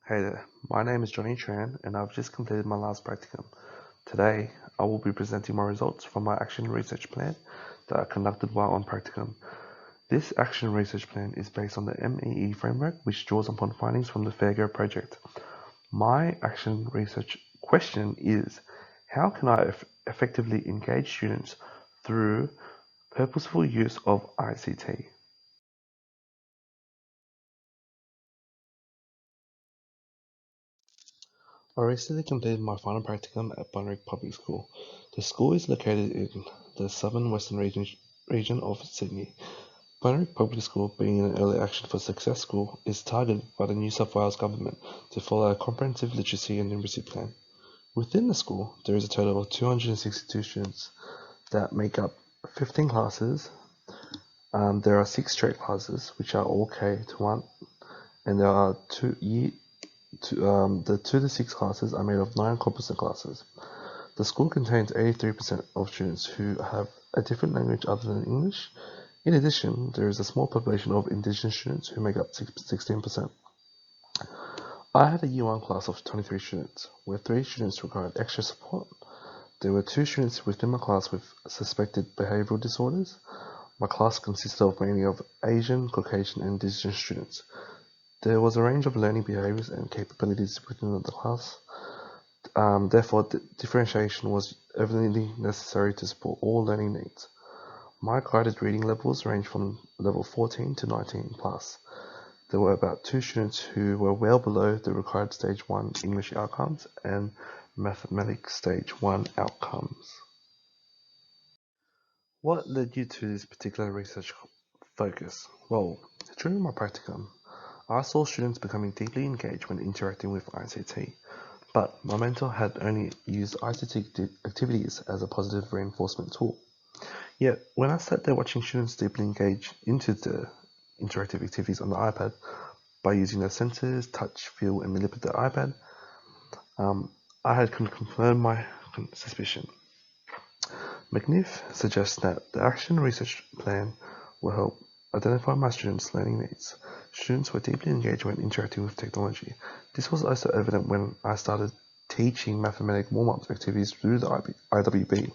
Hey there, my name is Johnny Tran and I've just completed my last practicum. Today, I will be presenting my results from my action research plan that I conducted while on practicum. This action research plan is based on the MEE framework, which draws upon findings from the FairGo project. My action research question is, how can I effectively engage students through purposeful use of ICT? I recently completed my final practicum at Bunrik Public School. The school is located in the southern western region of Sydney. Bunrik Public School, being an early action for success school, is targeted by the New South Wales government to follow a comprehensive literacy and numeracy plan. Within the school, there is a total of 262 students that make up 15 classes. There are 6 straight classes, which are all K to 1, and there are the 2 to 6 classes are made of 9 composite classes. The school contains 83% of students who have a different language other than English. In addition, there is a small population of Indigenous students who make up 16%. I had a Year 1 class of 23 students, where 3 students required extra support. There were 2 students within my class with suspected behavioral disorders. My class consisted of mainly of Asian, Caucasian, and Indigenous students. There was a range of learning behaviors and capabilities within the class. Therefore, differentiation was evidently necessary to support all learning needs. My guided reading levels range from level 14 to 19 plus. There were about 2 students who were well below the required stage 1 English outcomes and mathematics stage 1 outcomes. What led you to this particular research focus? Well, during my practicum, I saw students becoming deeply engaged when interacting with ICT, but my mentor had only used ICT activities as a positive reinforcement tool. Yet, when I sat there watching students deeply engage into the interactive activities on the iPad by using their senses, touch, feel, and manipulate the iPad, I had confirmed my suspicion. McNiff suggests that the action research plan will help identify my students' learning needs. Students were deeply engaged when interacting with technology. This was also evident when I started teaching mathematics warm-up activities through the IWB.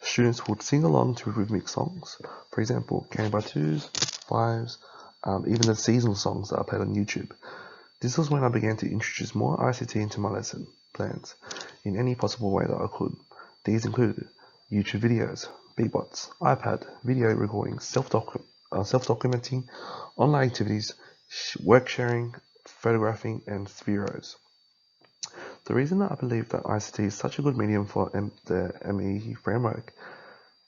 Students would sing along to rhythmic songs, for example, Game by Twos, Fives, even the seasonal songs that I played on YouTube. This was when I began to introduce more ICT into my lesson plans in any possible way that I could. These included YouTube videos, beatbots, iPad, video recordings, self-documenting, online activities, work sharing, photographing, and Spheros. The reason that I believe that ICT is such a good medium for the MEE framework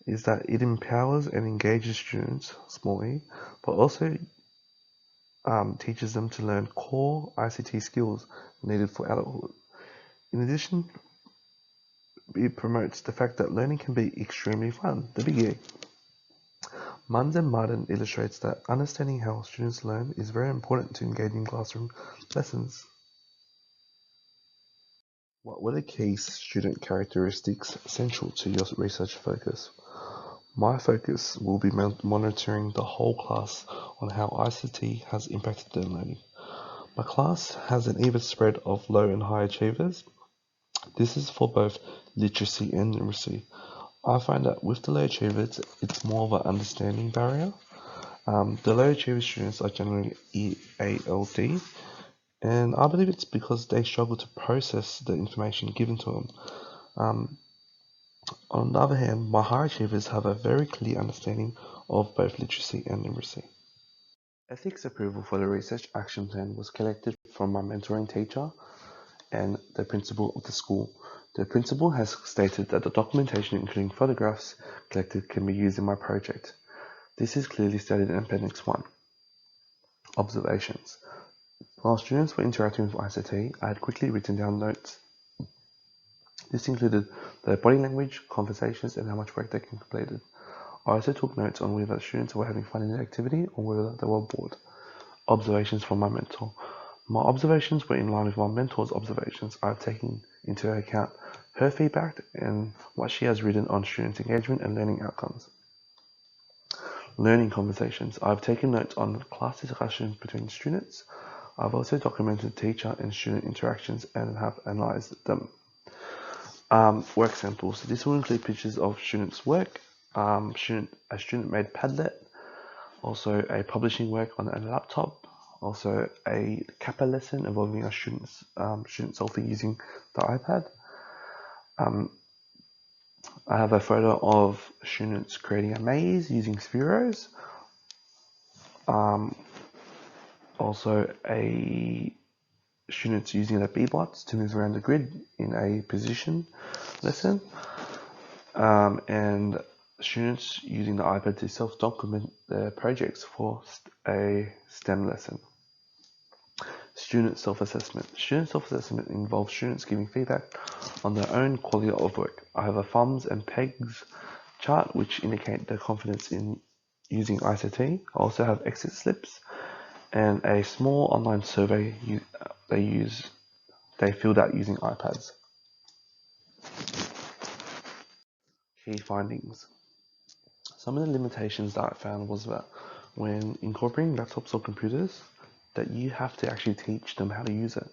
is that it empowers and engages students, small e, but also teaches them to learn core ICT skills needed for adulthood. In addition, it promotes the fact that learning can be extremely fun, the biggie. Munz and Martin illustrates that understanding how students learn is very important to engaging classroom lessons. What were the key student characteristics central to your research focus? My focus will be monitoring the whole class on how ICT has impacted their learning. My class has an even spread of low and high achievers. This is for both literacy and numeracy. I find that with the low achievers, it's more of an understanding barrier. The low achiever students are generally EALD, and I believe it's because they struggle to process the information given to them. Um, on the other hand, my high achievers have a very clear understanding of both literacy and numeracy. Ethics approval for the research action plan was collected from my mentoring teacher and the principal of the school. The principal has stated that the documentation, including photographs collected, can be used in my project. This is clearly stated in Appendix 1. Observations. While students were interacting with ICT, I had quickly written down notes. This included their body language, conversations, and how much work they completed. I also took notes on whether students were having fun in the activity or whether they were bored. Observations from my mentor. My observations were in line with my mentor's observations. I have taken into account her feedback and what she has written on student engagement and learning outcomes. Learning conversations. I have taken notes on class discussions between students. I've also documented teacher and student interactions and have analyzed them. Work samples. This will include pictures of students' work, a student-made Padlet, also a publishing work on a laptop, also a Kappa lesson involving a student selfie using the iPad. I have a photo of students creating a maze using Spheros. Also a students using the Bbots to move around the grid in a position lesson. And students using the iPad to self-document their projects for a STEM lesson. Student self-assessment. Student self-assessment involves students giving feedback on their own quality of work. I have a thumbs and pegs chart which indicate their confidence in using ICT. I also have exit slips and a small online survey they filled out using iPads. Key findings. Some of the limitations that I found was that when incorporating laptops or computers, that you have to actually teach them how to use it.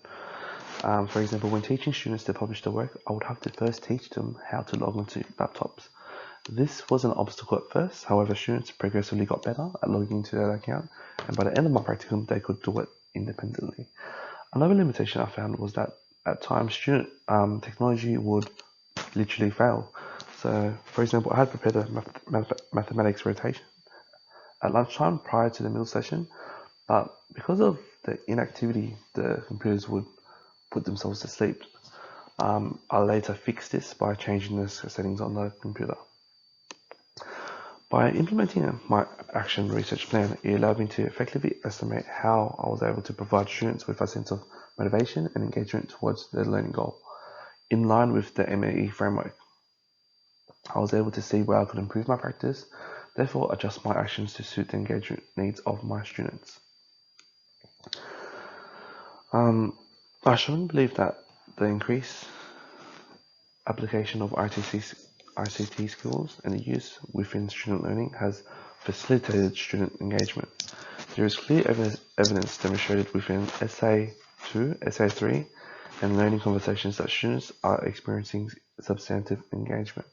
For example, when teaching students to publish their work, I would have to first teach them how to log onto laptops. This was an obstacle at first, however, students progressively got better at logging into their account, and by the end of my practicum, they could do it independently. Another limitation I found was that at times student technology would literally fail. So, for example, I had prepared a mathematics rotation at lunchtime prior to the middle session, but because of the inactivity, the computers would put themselves to sleep. I later fixed this by changing the settings on the computer. By implementing my action research plan, it allowed me to effectively estimate how I was able to provide students with a sense of motivation and engagement towards their learning goal. In line with the MAE framework, I was able to see where I could improve my practice, therefore adjust my actions to suit the engagement needs of my students. I strongly believe that the increased application of ICT skills and the use within student learning has facilitated student engagement. There is clear evidence demonstrated within Essay 2, Essay 3, and learning conversations that students are experiencing substantive engagement.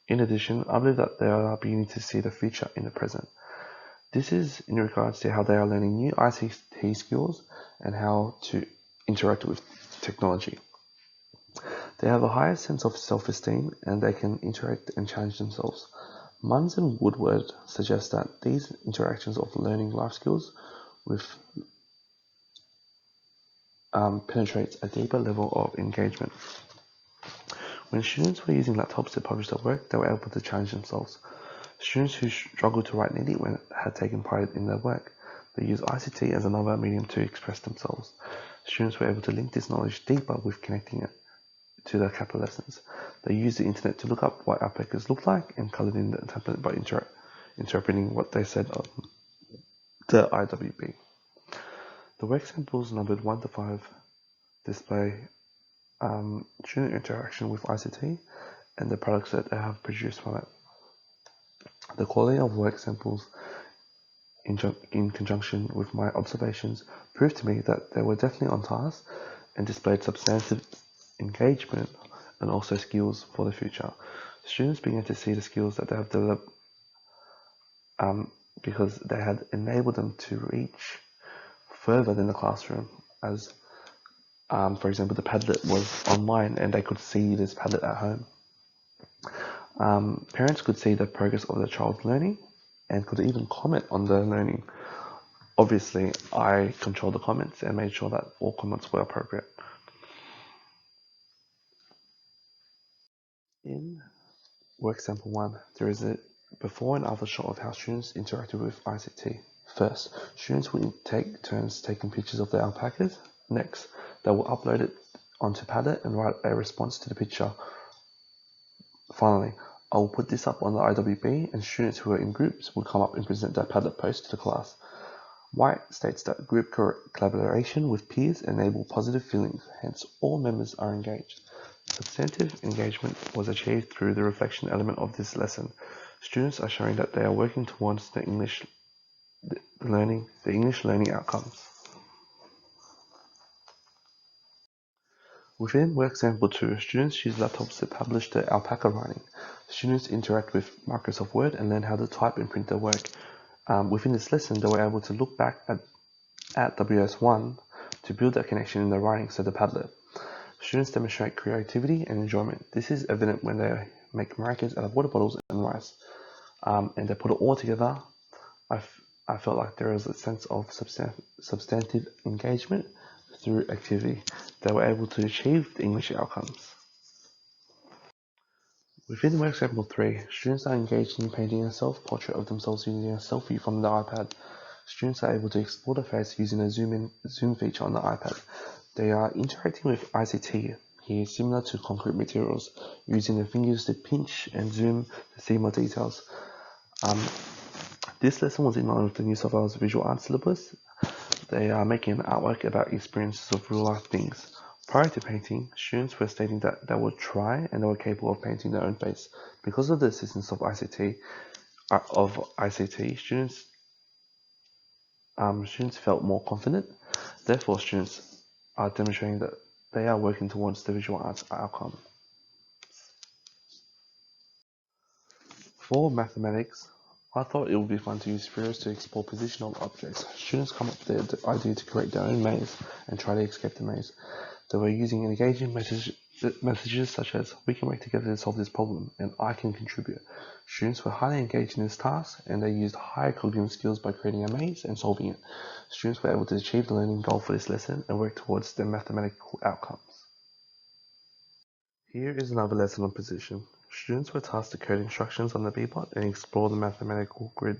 In addition, I believe that they are beginning to see the future in the present. This is in regards to how they are learning new ICT skills and how to interact with technology. They have a higher sense of self-esteem and they can interact and challenge themselves. Munns and Woodward suggest that these interactions of learning life skills with penetrates a deeper level of engagement. When students were using laptops to publish their work, they were able to challenge themselves. Students who struggled to write neatly had taken pride in their work. They used ICT as another medium to express themselves. Students were able to link this knowledge deeper with connecting it to their Kappa lessons. They used the internet to look up what alpacas looked like and colored in the template by interpreting what they said on the IWB. The work samples numbered 1 to 5 display student interaction with ICT and the products that they have produced from it. The quality of work samples in conjunction with my observations proved to me that they were definitely on task and displayed substantive engagement and also skills for the future. Students began to see the skills that they have developed because they had enabled them to reach further than the classroom, as for example the Padlet was online and they could see this Padlet at home. Parents could see the progress of their child's learning and could even comment on their learning. Obviously, I controlled the comments and made sure that all comments were appropriate. In work sample 1, there is a before and after shot of how students interacted with ICT. First, students will take turns taking pictures of their alpacas. Next, they will upload it onto Padlet and write a response to the picture. Finally, I will put this up on the IWB and students who are in groups will come up and present their Padlet post to the class. White states that group collaboration with peers enable positive feelings, hence all members are engaged. Substantive engagement was achieved through the reflection element of this lesson. Students are showing that they are working towards the English learning outcomes. Within work sample 2, students use laptops to publish the alpaca writing. Students interact with Microsoft Word and learn how to type and print their work. Within this lesson, they were able to look back at WS1 to build that connection in their writing to the Padlet. Students demonstrate creativity and enjoyment. This is evident when they make maracas out of water bottles and rice, and they put it all together. I felt like there was a sense of substantive engagement through activity. They were able to achieve the English outcomes. Within work sample 3, students are engaged in painting a self-portrait of themselves using a selfie from the iPad. Students are able to explore the face using a zoom feature on the iPad. They are interacting with ICT here, similar to concrete materials, using their fingers to pinch and zoom to see more details. This lesson was in line with the New South Wales Visual Arts syllabus. They are making an artwork about experiences of real-life things. Prior to painting, students were stating that they would try and they were capable of painting their own face. Because of the assistance of ICT, students felt more confident. Therefore, students are demonstrating that they are working towards the visual arts outcome. For mathematics, I thought it would be fun to use spheres to explore positional objects. Students come up with the idea to create their own maze and try to escape the maze. They were using engaging messages such as, "We can work together to solve this problem," and "I can contribute." Students were highly engaged in this task, and they used higher cognitive skills by creating a maze and solving it. Students were able to achieve the learning goal for this lesson and work towards their mathematical outcomes. Here is another lesson on position. Students were tasked to code instructions on the Bebot and explore the mathematical grid.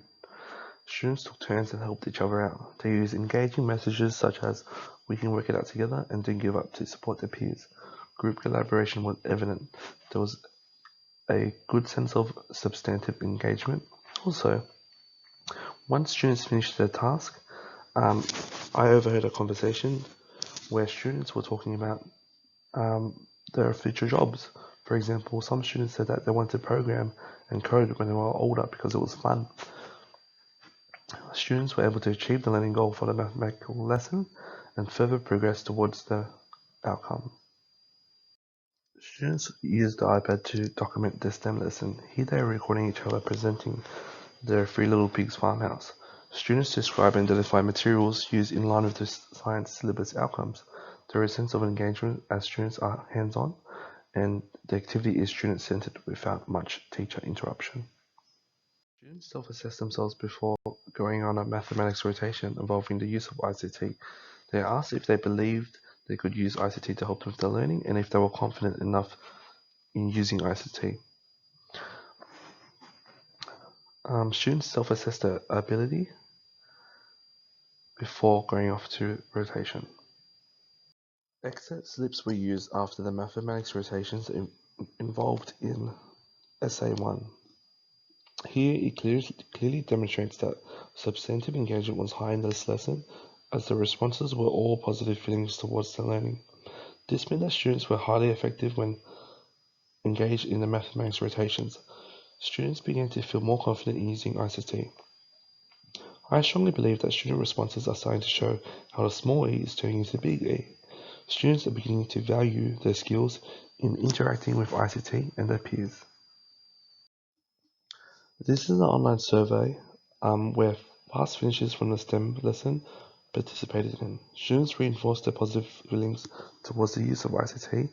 Students took turns and helped each other out. They used engaging messages such as, "We can work it out together," and "Don't give up," to support their peers. Group collaboration was evident. There was a good sense of substantive engagement. Also, once students finished their task, I overheard a conversation where students were talking about their future jobs. For example, some students said that they wanted to program and code when they were older because it was fun. Students were able to achieve the learning goal for the mathematical lesson and further progress towards the outcome. Students used the iPad to document their STEM lesson. Here they are recording each other presenting their Three Little Pigs farmhouse. Students describe and identify materials used in line with the science syllabus outcomes. There is a sense of engagement as students are hands-on, and the activity is student-centered without much teacher interruption. Students self-assess themselves before going on a mathematics rotation involving the use of ICT. They are asked if they believed they could use ICT to help them with their learning and if they were confident enough in using ICT. Students self-assess their ability before going off to rotation. Exit slips were used after the mathematics rotations involved in Essay 1. Here it clearly demonstrates that substantive engagement was high in this lesson, as the responses were all positive feelings towards the learning. This meant that students were highly effective when engaged in the mathematics rotations. Students began to feel more confident in using ICT. I strongly believe that student responses are starting to show how the small e is turning into big E. Students are beginning to value their skills in interacting with ICT and their peers. This is an online survey where past finishers from the STEM lesson participated in. Students reinforced their positive feelings towards the use of ICT.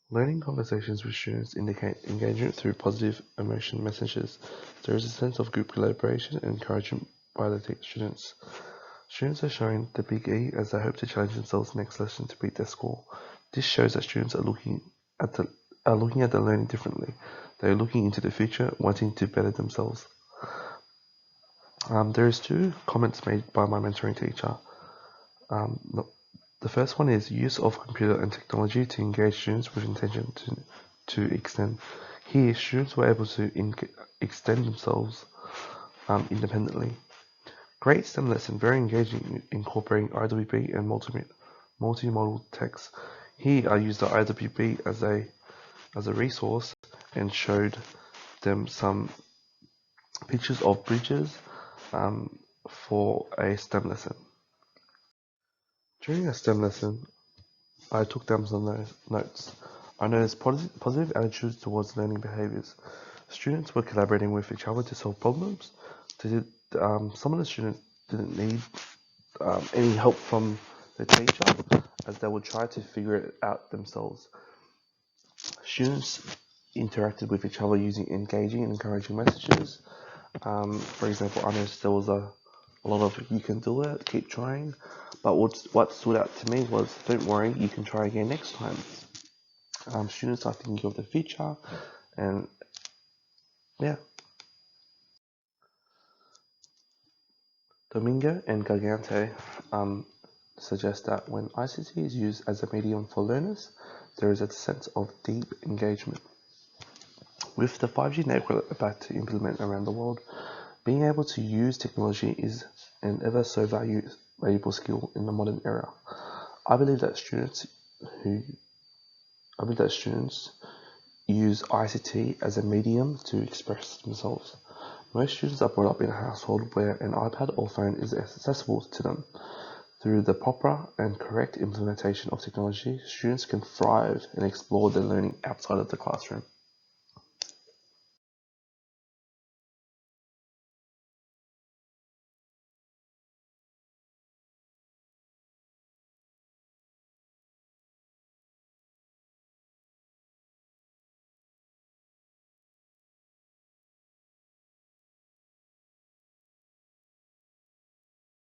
Learning conversations with students indicate engagement through positive emotion messages. There is a sense of group collaboration and encouragement by the students. Students are showing the big E as they hope to challenge themselves next lesson to beat their score. This shows that students are looking at the learning differently. They are looking into the future, wanting to better themselves. There is 2 comments made by my mentoring teacher. The first one is use of computer and technology to engage students with intention to extend. Here, students were able to extend themselves independently. Great STEM lesson, very engaging, incorporating IWB and multimodal text. Here, I used the IWB as a resource and showed them some pictures of bridges for a STEM lesson. During a STEM lesson, I took down some notes. I noticed positive attitudes towards learning behaviors. Students were collaborating with each other to solve problems. Some of the students didn't need any help from the teacher, as they would try to figure it out themselves. Students interacted with each other using engaging and encouraging messages. For example, I noticed there was a lot of "you can do it, keep trying," but what stood out to me was "don't worry, you can try again next time." Students are thinking of the future, and yeah. Domingo and Gigante suggest that when ICT is used as a medium for learners, there is a sense of deep engagement. With the 5G network about to implement around the world, being able to use technology is an ever so valuable skill in the modern era. I believe that students who I believe that students use ICT as a medium to express themselves. Most students are brought up in a household where an iPad or phone is accessible to them. Through the proper and correct implementation of technology, students can thrive and explore their learning outside of the classroom.